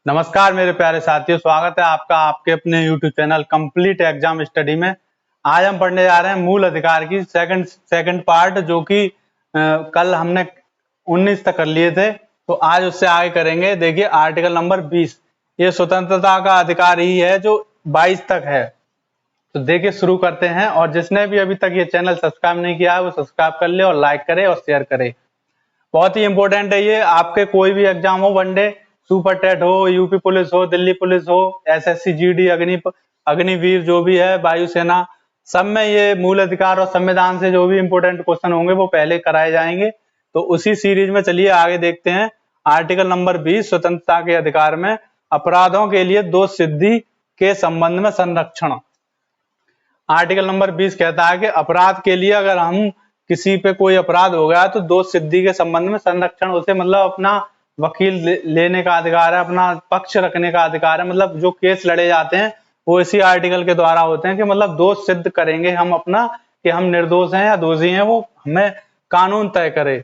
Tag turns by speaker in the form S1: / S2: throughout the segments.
S1: नमस्कार मेरे प्यारे साथियों, स्वागत है आपका आपके अपने YouTube channel complete exam study में। आज हम पढ़ने जा रहे हैं मूल अधिकार की सेकंड पार्ट, जो कि कल हमने 19 तक कर लिए थे, तो आज उससे आगे करेंगे। देखिए आर्टिकल नंबर 20, ये स्वतंत्रता का अधिकार ही है जो 22 तक है। तो देखिए शुरू करते हैं, और जिसने भी अभी तक ये चैनल सब्सक्राइब नहीं किया है वो सब्सक्राइब कर ले और लाइक करे और शेयर करे। बहुत ही इंपॉर्टेंट है ये, आपके कोई भी एग्जाम हो, वनडे, सुपर टेट हो, यूपी पुलिस हो, दिल्ली पुलिस हो, एसएससी जीडी, अग्निवीर जो भी है, वायुसेना, सब में ये मूल अधिकार और संविधान से जो भी इंपॉर्टेंट क्वेश्चन होंगे वो पहले कराए जाएंगे। तो उसी सीरीज में चलिए आगे देखते हैं। आर्टिकल नंबर 20, स्वतंत्रता के अधिकार में अपराधों के लिए दोष सिद्धि के संबंध में संरक्षण। आर्टिकल नंबर 20 कहता है कि अपराध के लिए, अगर हम किसी पे कोई अपराध हो गया तो दोष सिद्धि के संबंध में संरक्षण, उसे मतलब अपना वकील लेने का अधिकार है, अपना पक्ष रखने का अधिकार है। मतलब जो केस लड़े जाते हैं वो इसी आर्टिकल के द्वारा होते हैं कि मतलब दोष सिद्ध करेंगे हम अपना, कि हम निर्दोष हैं या दोषी हैं, वो हमें कानून तय करे।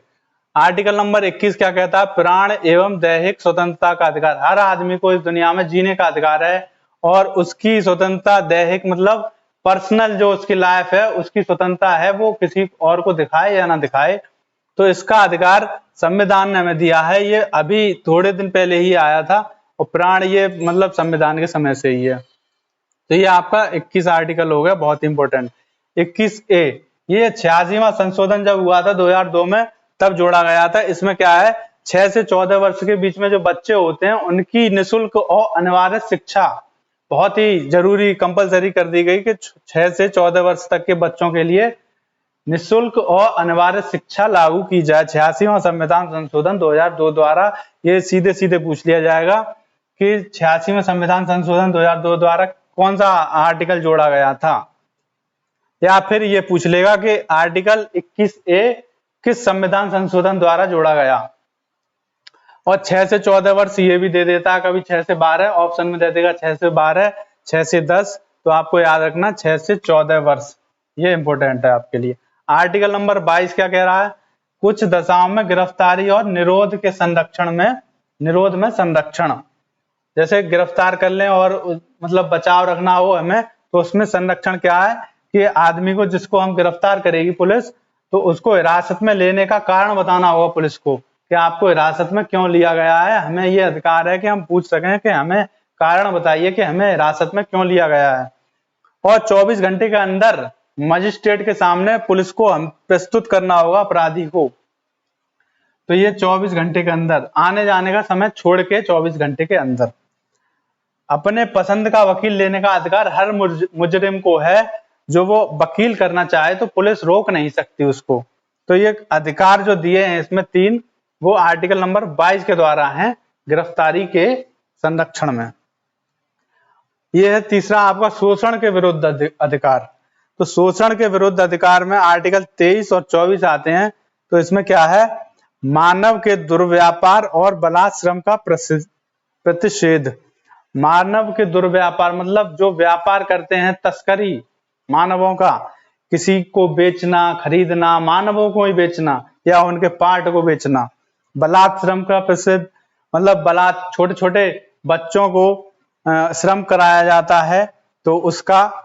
S1: आर्टिकल नंबर 21 क्या कहता है? प्राण एवं दैहिक स्वतंत्रता का अधिकार। हर आदमी को इस दुनिया में जीने का अधिकार है, और उसकी स्वतंत्रता दैहिक मतलब पर्सनल जो उसकी लाइफ है उसकी स्वतंत्रता है, वो किसी और को दिखाए या ना दिखाए, तो इसका अधिकार संविधान ने हमें दिया है। ये अभी थोड़े दिन पहले ही आया था, और प्राण ये मतलब संविधान के समय से ही है। तो ये आपका 21 आर्टिकल हो गया, बहुत इंपॉर्टेंट। 21A, ये 86वां संशोधन जब हुआ था 2002 में, तब जोड़ा गया था। इसमें क्या है, 6 से 14 वर्ष के बीच में जो बच्चे होते हैं उनकी निःशुल्क और अनिवार्य शिक्षा बहुत ही जरूरी कंपलसरी कर दी गई कि 6 से 14 वर्ष तक के बच्चों के लिए निःशुल्क और अनिवार्य शिक्षा लागू की जाए। 86वां संविधान संशोधन 2002 द्वारा। ये सीधे सीधे पूछ लिया जाएगा कि 86वें संविधान संशोधन 2002 द्वारा कौन सा आर्टिकल जोड़ा गया था, या फिर ये पूछ लेगा कि आर्टिकल 21A किस संविधान संशोधन द्वारा जोड़ा गया। और 6 से 14 वर्ष ये भी दे देता है, कभी 6 से 12 ऑप्शन में दे देगा, 6 से 12, 6 से 10, तो आपको याद रखना 6 से 14 वर्ष, ये इंपॉर्टेंट है आपके लिए। आर्टिकल नंबर 22 क्या कह रहा है? कुछ दशाओं में गिरफ्तारी और निरोध के संरक्षण में, निरोध में संरक्षण, जैसे गिरफ्तार कर लें और मतलब बचाव रखना हो हमें, तो उसमें संरक्षण क्या है कि आदमी को, जिसको हम गिरफ्तार करेगी पुलिस, तो उसको हिरासत में लेने का कारण बताना होगा पुलिस को कि आपको हिरासत में क्यों लिया गया है। हमें ये अधिकार है कि हम पूछ सकें कि हमें कारण बताइए कि हमें हिरासत में क्यों लिया गया है। और 24 घंटे के अंदर मजिस्ट्रेट के सामने पुलिस को हम प्रस्तुत करना होगा अपराधी को। तो ये 24 घंटे के अंदर, आने जाने का समय छोड़ के 24 घंटे के अंदर। अपने पसंद का वकील लेने का अधिकार हर मुजरिम को है। जो वो वकील करना चाहे तो पुलिस रोक नहीं सकती उसको। तो ये अधिकार जो दिए हैं इसमें 3, वो आर्टिकल नंबर 22 के द्वारा हैं, गिरफ्तारी के संरक्षण में। ये है तीसरा आपका शोषण के विरुद्ध अधिकार। तो शोषण के विरुद्ध अधिकार में आर्टिकल 23 और 24 आते हैं। तो इसमें क्या है? मानव के दुर्व्यापार और बलात्श्रम का प्रतिषेध। मानव के दुर्व्यापार मतलब जो व्यापार करते हैं, तस्करी मानवों का, किसी को बेचना, खरीदना, मानवों को ही बेचना या उनके पार्ट को बेचना। बलात्श्रम का प्रतिषेध मतलब छोटे छोटे बच्चों को श्रम कराया जाता है, तो उसका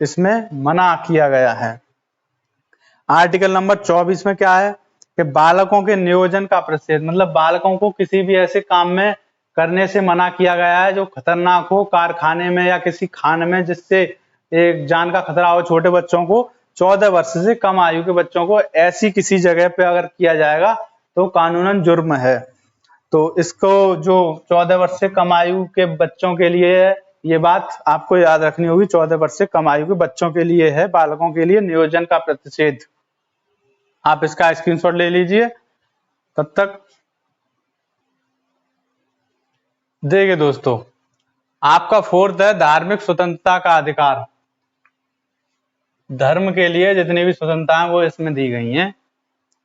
S1: इसमें मना किया गया है। आर्टिकल नंबर 24 में क्या है कि बालकों के नियोजन का प्रतिषेध, मतलब बालकों को किसी भी ऐसे काम में करने से मना किया गया है जो खतरनाक हो, कारखाने में या किसी खान में, जिससे एक जान का खतरा हो। छोटे बच्चों को, 14 वर्ष से कम आयु के बच्चों को ऐसी किसी जगह पे अगर किया जाएगा तो कानूनन जुर्म है। तो इसको जो 14 वर्ष से कम आयु के बच्चों के लिए है, ये बात आपको याद रखनी होगी। 14 वर्ष से कम आयु के बच्चों के लिए है, बालकों के लिए नियोजन का प्रतिषेध। आप इसका स्क्रीनशॉट ले लीजिए। तब तक देखिए दोस्तों, आपका 4th है धार्मिक स्वतंत्रता का अधिकार। धर्म के लिए जितनी भी स्वतंत्रताएं वो इसमें दी गई हैं।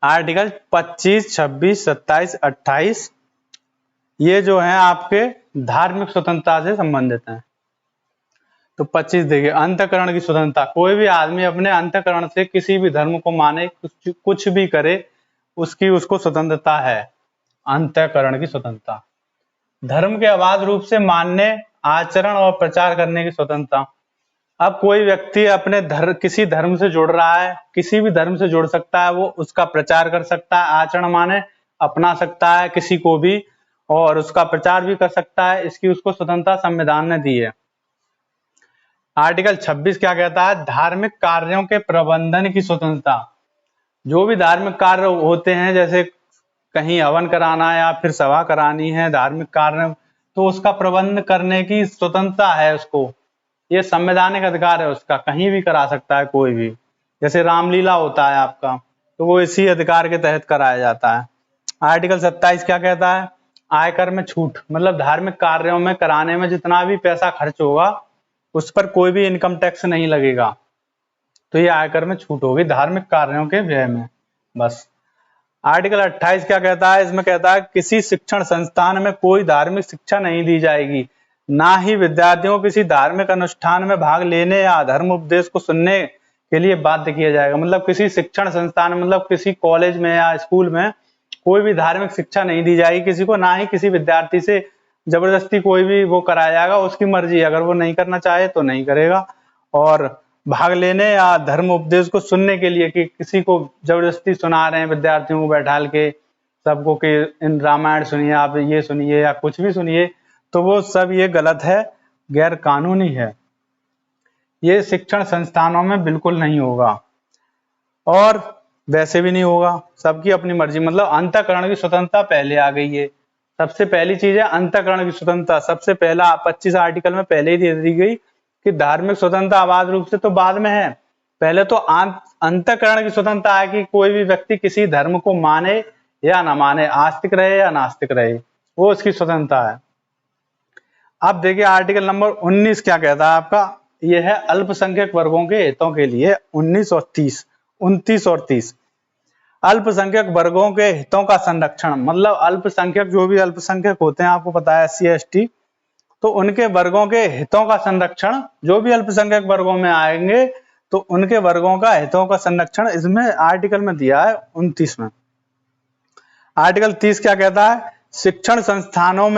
S1: आर्टिकल 25, 26, 27, 28 ये जो है आपके धार्मिक स्वतंत्रता से संबंधित हैं। तो 25 देखिए, अंतःकरण की स्वतंत्रता। कोई भी आदमी अपने अंतःकरण से किसी भी धर्म को माने, कुछ भी करे, उसको स्वतंत्रता है, अंतःकरण की स्वतंत्रता। धर्म के अबाध रूप से मानने, आचरण और प्रचार करने की स्वतंत्रता। अब कोई व्यक्ति अपने किसी धर्म से जुड़ रहा है, किसी भी धर्म से जुड़ सकता है, वो उसका प्रचार कर सकता है, आचरण माने अपना सकता है किसी को भी, और उसका प्रचार भी कर सकता है। इसकी उसको स्वतंत्रता संविधान ने दी है। आर्टिकल 26 क्या कहता है? धार्मिक कार्यों के प्रबंधन की स्वतंत्रता। जो भी धार्मिक कार्य होते हैं, जैसे कहीं हवन कराना है या फिर सभा करानी है, धार्मिक कार्य, तो उसका प्रबंध करने की स्वतंत्रता है उसको। ये संवैधानिक अधिकार है उसका, कहीं भी करा सकता है कोई भी। जैसे रामलीला होता है आपका, तो वो इसी अधिकार के तहत कराया जाता है। आर्टिकल 27 क्या कहता है? आयकर में छूट, मतलब धार्मिक कार्यों में कराने में जितना भी पैसा खर्च होगा उस पर कोई भी इनकम टैक्स नहीं लगेगा, तो ये आयकर में छूट होगी धार्मिक कार्यों के व्यय में बस। आर्टिकल 28 क्या कहता है? इसमें कहता है किसी शिक्षण संस्थान में कोई धार्मिक शिक्षा नहीं दी जाएगी, ना ही विद्यार्थियों को किसी धार्मिक अनुष्ठान में भाग लेने या धर्म उपदेश को सुनने के लिए बाध्य किया जाएगा। मतलब किसी शिक्षण संस्थान, मतलब किसी कॉलेज में या स्कूल में कोई भी धार्मिक शिक्षा नहीं दी जाएगी किसी को, ना ही किसी विद्यार्थी से जबरदस्ती कोई भी वो कराया जाएगा। उसकी मर्जी, अगर वो नहीं करना चाहे तो नहीं करेगा। और भाग लेने या धर्म उपदेश को सुनने के लिए, कि किसी को जबरदस्ती सुना रहे हैं विद्यार्थियों को बैठाल के सबको कि इन रामायण सुनिए, आप ये सुनिए या कुछ भी सुनिए, तो वो सब ये गलत है, गैर कानूनी है। ये शिक्षण संस्थानों में बिल्कुल नहीं होगा और वैसे भी नहीं होगा। सबकी अपनी मर्जी, मतलब अंतःकरण की स्वतंत्रता पहले आ गई है। सबसे पहली चीज है अंतःकरण की स्वतंत्रता। सबसे पहला 25 आर्टिकल में पहले ही दे दी गई कि धार्मिक स्वतंत्रता अबाध रूप से तो बाद में है, पहले तो अंतःकरण की स्वतंत्रता है कि कोई भी व्यक्ति किसी धर्म को माने या ना माने, आस्तिक रहे या नास्तिक रहे, वो उसकी स्वतंत्रता है। अब देखिए आर्टिकल नंबर 19 क्या कहता है आपका? यह है अल्पसंख्यक वर्गों के हितों के लिए 29 और 30। अल्पसंख्यक वर्गों के हितों का संरक्षण, मतलब अल्पसंख्यक, जो भी अल्पसंख्यक होते हैं, आपको पता है SC ST, तो उनके वर्गों के हितों का संरक्षण, जो भी अल्पसंख्यक वर्गों में आएंगे तो उनके वर्गों का हितों का संरक्षण इसमें आर्टिकल में दिया है 29 में। आर्टिकल 30 क्या कहता है? शिक्षण संस्थाओं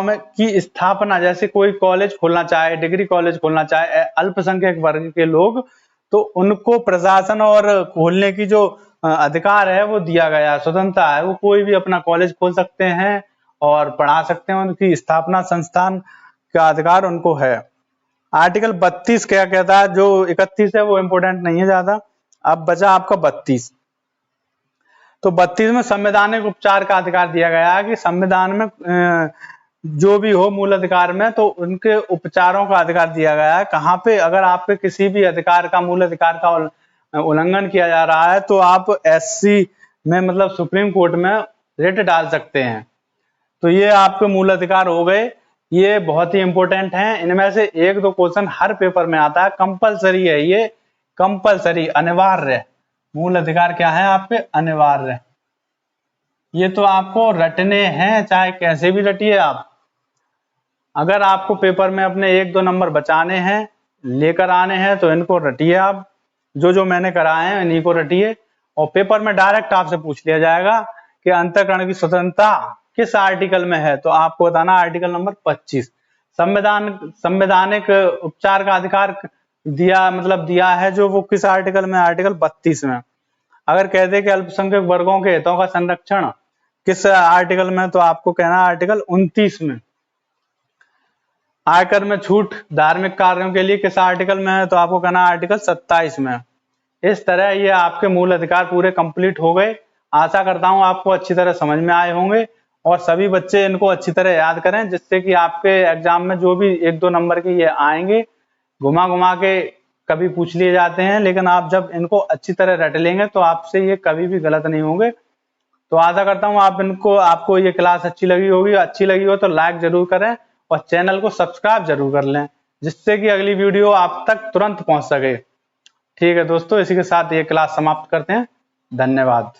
S1: में की स्थापना, जैसे कोई कॉलेज खोलना चाहे, डिग्री कॉलेज खोलना चाहे अल्पसंख्यक वर्ग के लोग, तो उनको प्रशासन और खोलने की जो अधिकार है वो दिया गया है, स्वतंत्रता है। वो कोई भी अपना कॉलेज खोल सकते हैं और पढ़ा सकते हैं, उनकी स्थापना संस्थान का अधिकार उनको है। आर्टिकल 32 क्या कहता है? जो 31 है वो इंपोर्टेंट नहीं है ज्यादा, अब बचा आपका 32। तो 32 में संवैधानिक उपचार का अधिकार दिया गया है कि संविधान में जो भी हो मूल अधिकार में, तो उनके उपचारों का अधिकार दिया गया है। कहाँ पे? अगर आपके किसी भी अधिकार का, मूल अधिकार का उल्लंघन किया जा रहा है तो आप SC में, मतलब सुप्रीम कोर्ट में रिट डाल सकते हैं। तो ये आपके मूल अधिकार हो गए, ये बहुत ही इंपॉर्टेंट हैं। इनमें से 1-2 क्वेश्चन हर पेपर में आता है, कंपलसरी है ये, कंपलसरी, अनिवार्य। मूल अधिकार क्या है आपके? अनिवार्य। ये तो आपको रटने हैं, चाहे कैसे भी रटिए आप। अगर आपको पेपर में अपने 1-2 नंबर बचाने हैं, लेकर आने हैं, तो इनको रटिए आप, जो मैंने कराए हैं इन्हीं को रटिए। और पेपर में डायरेक्ट आपसे पूछ लिया जाएगा कि अंतःकरण की स्वतंत्रता किस आर्टिकल में है, तो आपको बताना आर्टिकल नंबर 25। संवैधानिक उपचार का अधिकार दिया, मतलब दिया है जो, वो किस आर्टिकल में? आर्टिकल 32 में। अगर कहते कि अल्पसंख्यक वर्गों के हितों का संरक्षण किस आर्टिकल में, तो आपको कहना आर्टिकल 29 में। आयकर में छूट धार्मिक कार्यों के लिए किस आर्टिकल में है, तो आपको कहना आर्टिकल 27 में। इस तरह ये आपके मूल अधिकार पूरे कंप्लीट हो गए। आशा करता हूं आपको अच्छी तरह समझ में आए होंगे और सभी बच्चे इनको अच्छी तरह याद करें, जिससे कि आपके एग्जाम में जो भी 1-2 नंबर के ये आएंगे, घुमा घुमा के कभी पूछ लिए जाते हैं, लेकिन आप जब इनको अच्छी तरह रट लेंगे तो आपसे ये कभी भी गलत नहीं होंगे। तो आशा करता हूँ आपको ये क्लास अच्छी लगी होगी। अच्छी लगी हो तो लाइक जरूर करें और चैनल को सब्सक्राइब जरूर कर लें, जिससे कि अगली वीडियो आप तक तुरंत पहुंच सके। ठीक है दोस्तों, इसी के साथ ये क्लास समाप्त करते हैं। धन्यवाद।